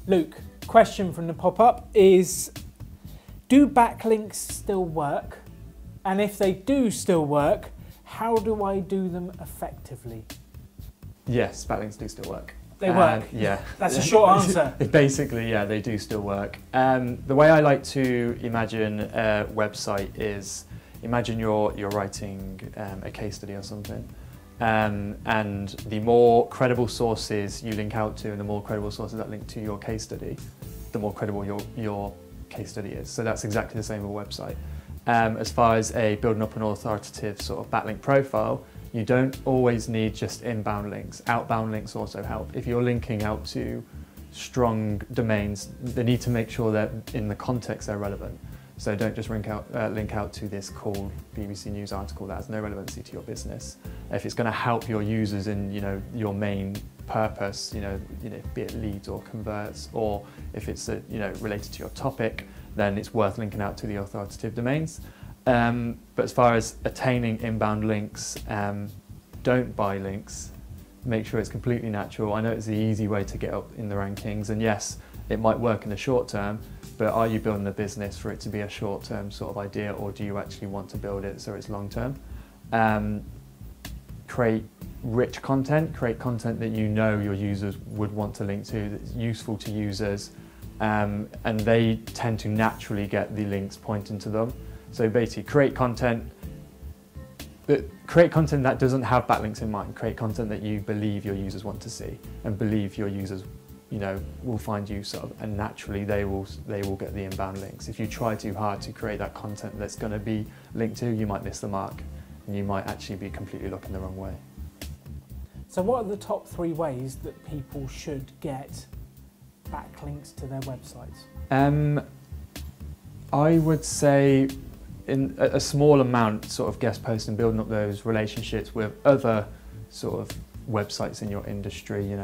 Luke, question from the pop-up is, do backlinks still work? And if they do still work, how do I do them effectively? Yes, backlinks do still work. They work? Yeah. That's a short answer. Basically, yeah, they do still work. The way I like to imagine a website is, imagine you're writing a case study or something, and the more credible sources you link out to and the more credible sources that link to your case study, the more credible your case study is. So that's exactly the same with a website. As far as building up an authoritative sort of backlink profile, you don't always need just inbound links. Outbound links also help. If you're linking out to strong domains, they need to make sure that in the context they're relevant. So don't just link out to this cool BBC News article that has no relevancy to your business. If it's going to help your users in your main purpose, be it leads or converts, or if it's related to your topic, then it's worth linking out to the authoritative domains. But as far as attaining inbound links, don't buy links. Make sure it's completely natural. I know it's the easy way to get up in the rankings, and yes, it might work in the short term, but are you building a business for it to be a short-term sort of idea, or do you actually want to build it so it's long-term? Create rich content, create content that you know your users would want to link to, that's useful to users, and they tend to naturally get the links pointing to them. So basically create content that doesn't have backlinks in mind. Create content that you believe your users want to see and believe your users will find use of, and naturally they will get the inbound links. If you try too hard to create that content that's going to be linked to, you might miss the mark and you might actually be completely looking the wrong way. So what are the top 3 ways that people should get backlinks to their websites? I would say in a small amount, sort of guest posting, building up those relationships with other sort of websites in your industry.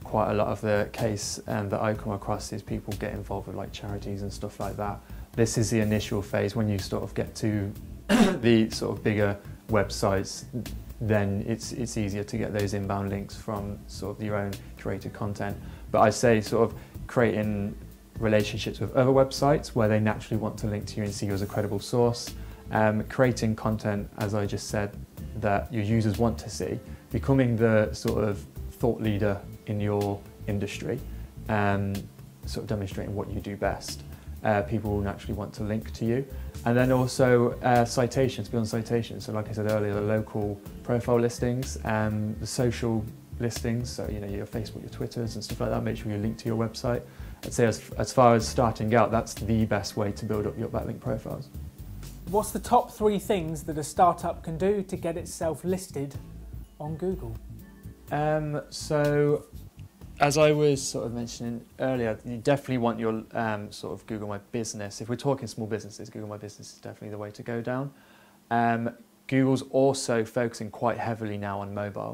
Quite a lot of the case that I come across is people get involved with like charities and stuff like that. This is the initial phase. When you sort of get to the sort of bigger websites, then it's easier to get those inbound links from sort of your own created content. But I say sort of creating relationships with other websites where they naturally want to link to you and see you as a credible source. Creating content, as I just said, that your users want to see. Becoming the sort of thought leader in your industry, sort of demonstrating what you do best. People will naturally want to link to you. And then also citations, beyond citations. So like I said earlier, the local profile listings, the social listings, so your Facebook, your Twitters and stuff like that, make sure you link to your website. I'd say as far as starting out, that's the best way to build up your backlink profiles. What's the top 3 things that a startup can do to get itself listed on Google? So, as I was sort of mentioning earlier, you definitely want your sort of Google My Business. If we're talking small businesses, Google My Business is definitely the way to go down. Google's also focusing quite heavily now on mobile.